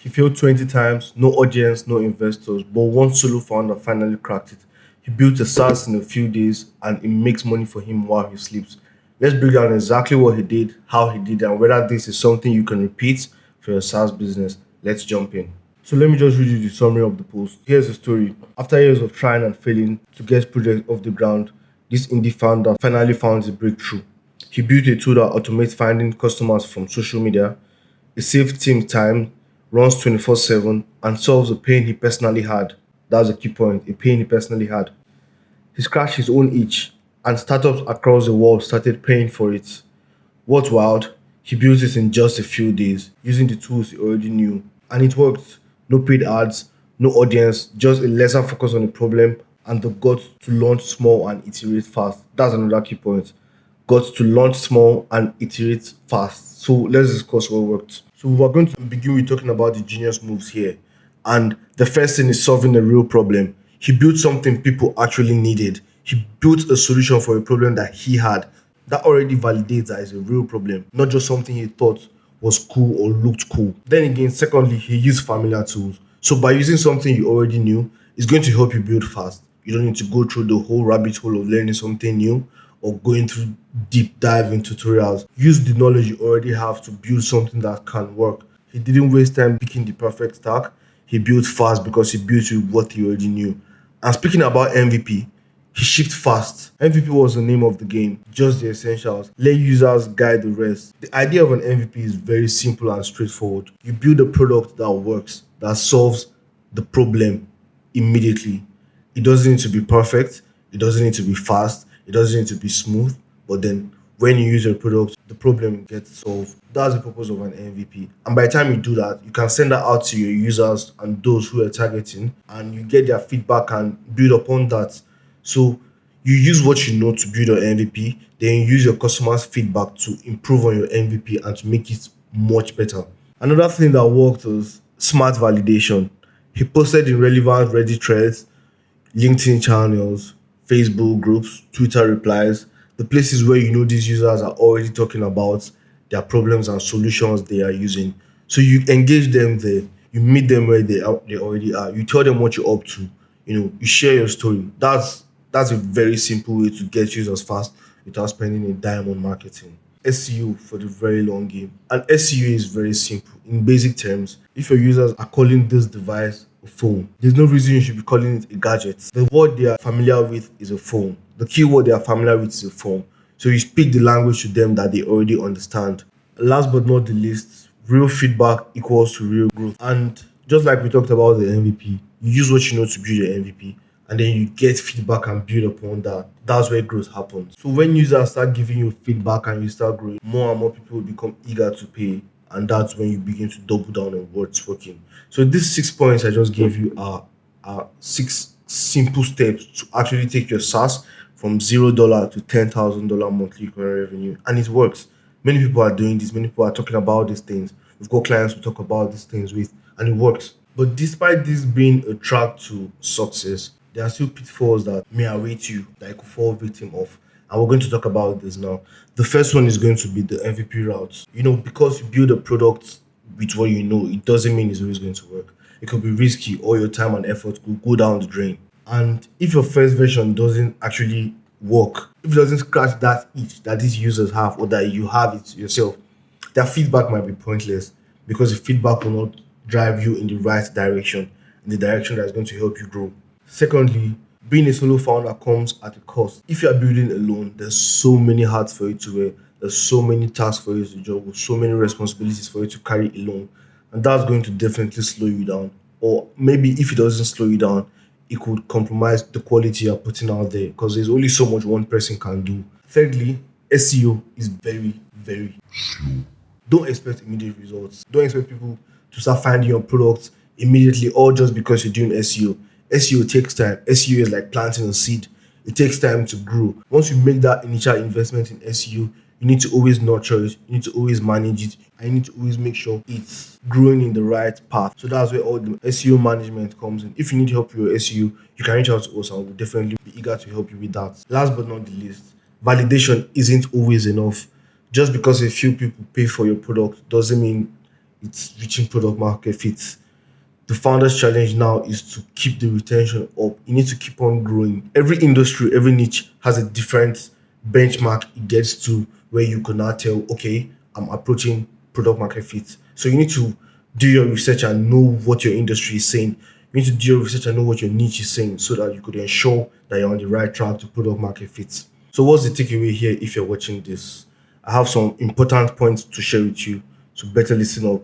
He failed 20 times, no audience, no investors, but one solo founder finally cracked it. He built a SaaS in a few days and it makes money for him while he sleeps. Let's break down exactly what he did, how he did it, and whether this is something you can repeat for your SaaS business. Let's jump in. So let me just read you the summary of the post. Here's the story. After years of trying and failing to get projects off the ground, this indie founder finally found his breakthrough. He built a tool that automates finding customers from social media. It saves team time, runs 24/7, and solves a pain he personally had. That's a key point, a pain he personally had. He scratched his own itch, and startups across the world started paying for it. What's wild? He built it in just a few days using the tools he already knew. And it worked. No paid ads, no audience, just a lesser focus on the problem and the guts to launch small and iterate fast. That's another key point. Guts to launch small and iterate fast. So let's discuss what worked. So we're going to begin with talking about the genius moves here. And the first thing is solving a real problem. He built something people actually needed. He built a solution for a problem that he had. That already validates that it's a real problem, not just something he thought was cool or looked cool. Then again, secondly, he used familiar tools. So by using something you already knew, it's going to help you build fast. You don't need to go through the whole rabbit hole of learning something new or going through deep dive in tutorials. Use the knowledge you already have to build something that can work. He didn't waste time picking the perfect stack. He built fast because he built with what he already knew. And speaking about MVP, he shipped fast. MVP was the name of the game, just the essentials. Let users guide the rest. The idea of an MVP is very simple and straightforward. You build a product that works, that solves the problem immediately. It doesn't need to be perfect, it doesn't need to be fast, it doesn't need to be smooth, but then when you use your product, the problem gets solved. That's the purpose of an MVP. And by the time you do that, you can send that out to your users and those who are targeting, and you get their feedback and build upon that. So you use what you know to build your MVP, then you use your customers' feedback to improve on your MVP and to make it much better. Another thing that worked was smart validation. He posted in relevant Reddit threads, LinkedIn channels, Facebook groups, Twitter replies, the places where you know these users are already talking about their problems and solutions they are using. So you engage them there, you meet them where they already are. You tell them what you're up to. You share your story. That's a very simple way to get users fast without spending a dime on marketing. SEO for the very long game. And SEO is very simple. In basic terms, if your users are calling this device a phone, there's no reason you should be calling it a gadget. The word they are familiar with is a phone. The keyword they are familiar with is a phone. So you speak the language to them that they already understand. Last but not the least, real feedback equals to real growth. And just like we talked about the MVP, you use what you know to build your MVP and then you get feedback and build upon that. That's where growth happens. So when users start giving you feedback and you start growing, more and more people will become eager to pay. And that's when you begin to double down on what's working. So these 6 points I just gave you are six simple steps to actually take your SaaS from $0 to $10,000 monthly recurring revenue. And it works. Many people are doing this, many people are talking about these things. We've got clients we talk about these things with, and it works. But despite this being a track to success, there are still pitfalls that may await you that you could fall victim of. And we're going to talk about this now. The first one is going to be the MVP route. Because you build a product with what you know, it doesn't mean it's always going to work. It could be risky, all your time and effort could go down the drain. And if your first version doesn't actually work, if it doesn't scratch that itch that these users have or that you have it yourself, their feedback might be pointless because the feedback will not drive you in the right direction, in the direction that's going to help you grow. Secondly, being a solo founder comes at a cost. If you are building alone, there's so many hats for you to wear, there's so many tasks for you to juggle, so many responsibilities for you to carry alone, and that's going to definitely slow you down. Or maybe if it doesn't slow you down, it could compromise the quality you're putting out there because there's only so much one person can do. Thirdly, SEO is very, very don't expect immediate results. Don't expect people to start finding your products immediately or just because you're doing SEO. SEO takes time. SEO is like planting a seed. It takes time to grow. Once you make that initial investment in SEO, you need to always nurture it. You need to always manage it. And you need to always make sure it's growing in the right path. So that's where all the SEO management comes in. If you need help with your SEO, you can reach out to us and we'll definitely be eager to help you with that. Last but not the least, validation isn't always enough. Just because a few people pay for your product doesn't mean it's reaching product market fit. The founder's challenge now is to keep the retention up. You need to keep on growing. Every industry, every niche has a different benchmark it gets to where you can now tell, okay, I'm approaching product market fit. So you need to do your research and know what your industry is saying. You need to do your research and know what your niche is saying so that you could ensure that you're on the right track to product market fit. So what's the takeaway here if you're watching this? I have some important points to share with you. So better listen up.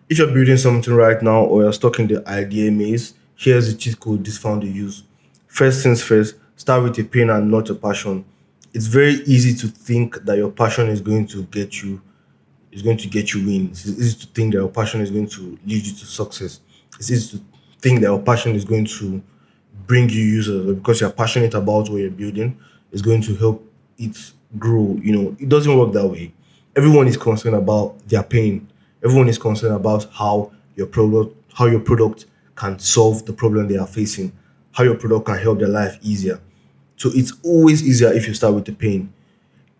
If you're building something right now or you're stuck in the idea maze, here's the cheat code this founder use. First things first, start with a pain and not a passion. It's very easy to think that your passion is going to get you wins. It's easy to think that your passion is going to lead you to success. It's easy to think that your passion is going to bring you users, or because you're passionate about what you're building, is going to help it grow. It doesn't work that way. Everyone is concerned about their pain. Everyone is concerned about how your product can solve the problem they are facing, how your product can help their life easier. So it's always easier if you start with the pain.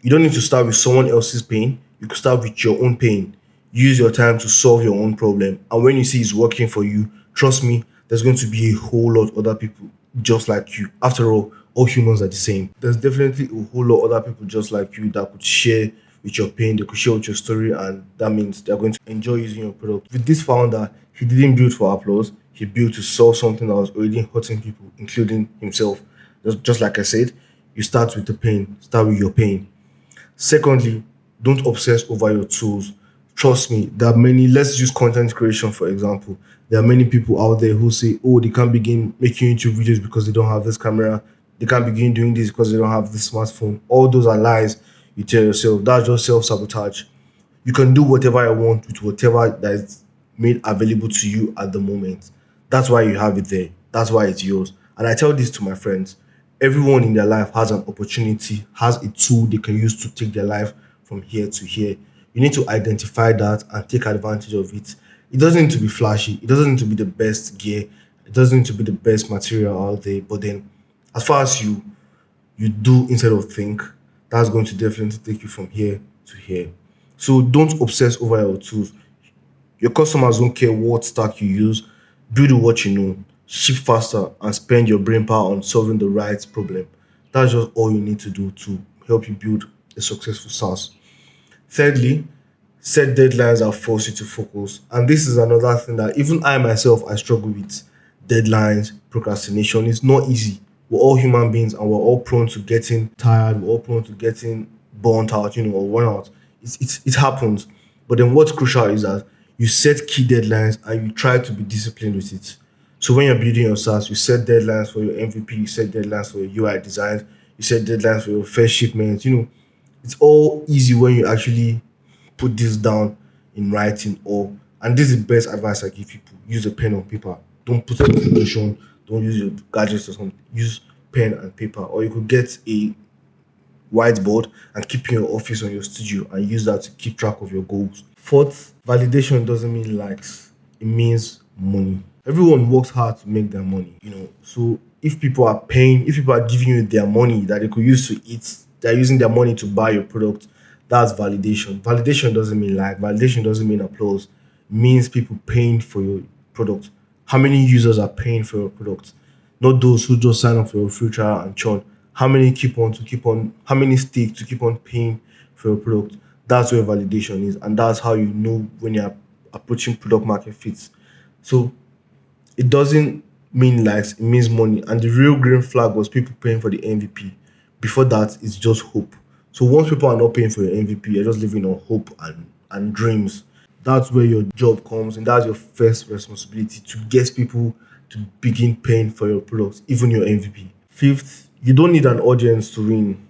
You don't need to start with someone else's pain. You can start with your own pain. Use your time to solve your own problem. And when you see it's working for you, trust me, there's going to be a whole lot of other people just like you. After all humans are the same. There's definitely a whole lot of other people just like you that could share with your pain, they could share with your story, and that means they're going to enjoy using your product. With this founder, he didn't build for applause, he built to solve something that was already hurting people, including himself. Just like I said, you start with the pain, start with your pain. Secondly, don't obsess over your tools. Trust me, there are many. Let's use content creation for example. There are many people out there who say, oh, they can't begin making YouTube videos because they don't have this camera. They can't begin doing this because they don't have this smartphone. All those are lies you tell yourself. That's just self sabotage. You can do whatever I want with whatever that is made available to you at the moment. That's why you have it there. That's why it's yours. And I tell this to my friends. Everyone in their life has an opportunity, has a tool they can use to take their life from here to here. You need to identify that and take advantage of it. It doesn't need to be flashy. It doesn't need to be the best gear. It doesn't need to be the best material out there. But then, as far as you do instead of think, that's going to definitely take you from here to here. So don't obsess over your tools. Your customers don't care what stack you use. Build with what you know, ship faster, and spend your brain power on solving the right problem. That's just all you need to do to help you build a successful SaaS. Thirdly, set deadlines that force you to focus. And this is another thing that even I myself I struggle with. Deadlines, procrastination. It's not easy. We're all human beings and we're all prone to getting tired, we're all prone to getting burnt out, or worn out. It happens. But then what's crucial is that you set key deadlines and you try to be disciplined with it. So when you're building your SaaS, you set deadlines for your MVP, you set deadlines for your UI designs, you set deadlines for your first shipments. It's all easy when you actually put this down in writing, or and this is the best advice I give people. Use a pen or paper. Don't put information, don't use your gadgets or something. Use pen and paper. Or you could get a whiteboard and keep in your office or your studio and use that to keep track of your goals. Fourth, validation doesn't mean likes, it means money. Everyone works hard to make their money. So if people are giving you their money that they could use to eat, they're using their money to buy your product. That's validation. Validation doesn't mean like, validation doesn't mean applause. It means people paying for your product. How many users are paying for your product? Not those who just sign up for your free trial and churn. How many stick to keep on paying for your product? That's where validation is, and that's how you know when you're approaching product market fit. So it doesn't mean likes, it means money. And the real green flag was people paying for the MVP. Before that, it's just hope. So once people are not paying for your MVP, you're just living on hope and dreams. That's where your job comes, and that's your first responsibility to get people to begin paying for your products, even your MVP. Fifth, you don't need an audience to win.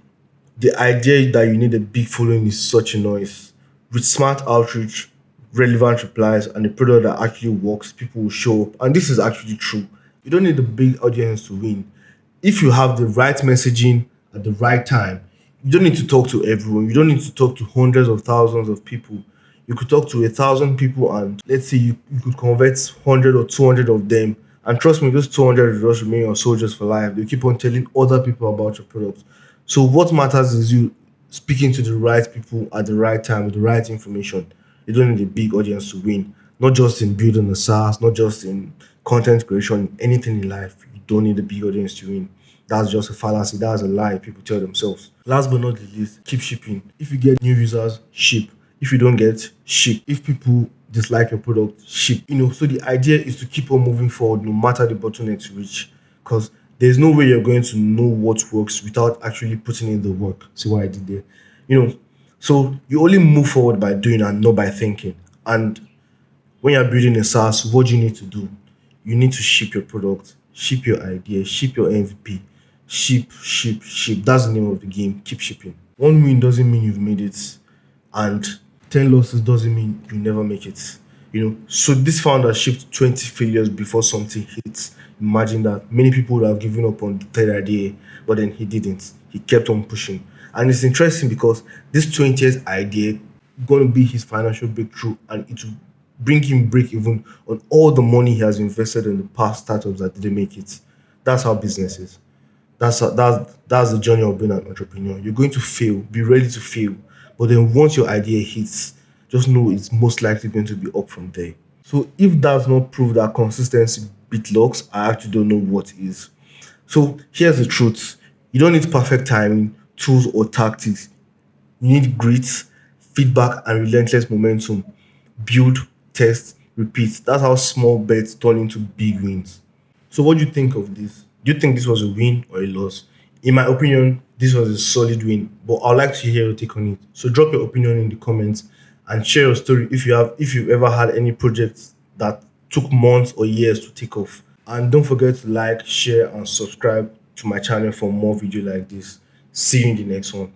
The idea that you need a big following is such a noise. With smart outreach, relevant replies, and a product that actually works, people will show up. And this is actually true. You don't need a big audience to win. If you have the right messaging at the right time, you don't need to talk to everyone. You don't need to talk to hundreds of thousands of people. You could talk to 1,000 people, and let's say you could convert 100 or 200 of them. And trust me, those 200 will just remain your soldiers for life. They keep on telling other people about your product. So what matters is you speaking to the right people at the right time with the right information. You don't need a big audience to win. Not just in building a SaaS, not just in content creation, anything in life. You don't need a big audience to win. That's just a fallacy. That's a lie people tell themselves. Last but not the least, keep shipping. If you get new users, ship. If you don't get, ship. If people dislike your product, ship. So the idea is to keep on moving forward no matter the bottlenecks you reach. Because there's no way you're going to know what works without actually putting in the work. See what I did there? You know, so you only move forward by doing and not by thinking. And when you're building a SaaS, what do you need to do? You need to ship your product, ship your idea, ship your MVP, ship, ship, ship. That's the name of the game. Keep shipping. One win doesn't mean you've made it, and 10 losses doesn't mean you never make it. So this founder shipped 20 failures before something hits. Imagine that. Many people would have given up on the third idea, but then he didn't. He kept on pushing. And it's interesting because this 20th idea going to be his financial breakthrough, and it will bring him break even on all the money he has invested in the past startups that didn't make it. That's how business is. That's the journey of being an entrepreneur. You're going to fail. Be ready to fail. But then once your idea hits, just know it's most likely going to be up from there. So if that's not proof that consistency beat lucks, I actually don't know what is. So here's the truth. You don't need perfect timing, tools, or tactics. You need grit, feedback, and relentless momentum. Build, test, repeat. That's how small bets turn into big wins. So, what do you think of this? Do you think this was a win or a loss? In my opinion, this was a solid win, but I'd like to hear your take on it. So, drop your opinion in the comments and share your story if you've ever had any projects that took months or years to take off. And don't forget to like, share, and subscribe to my channel for more video like this. See you in the next one.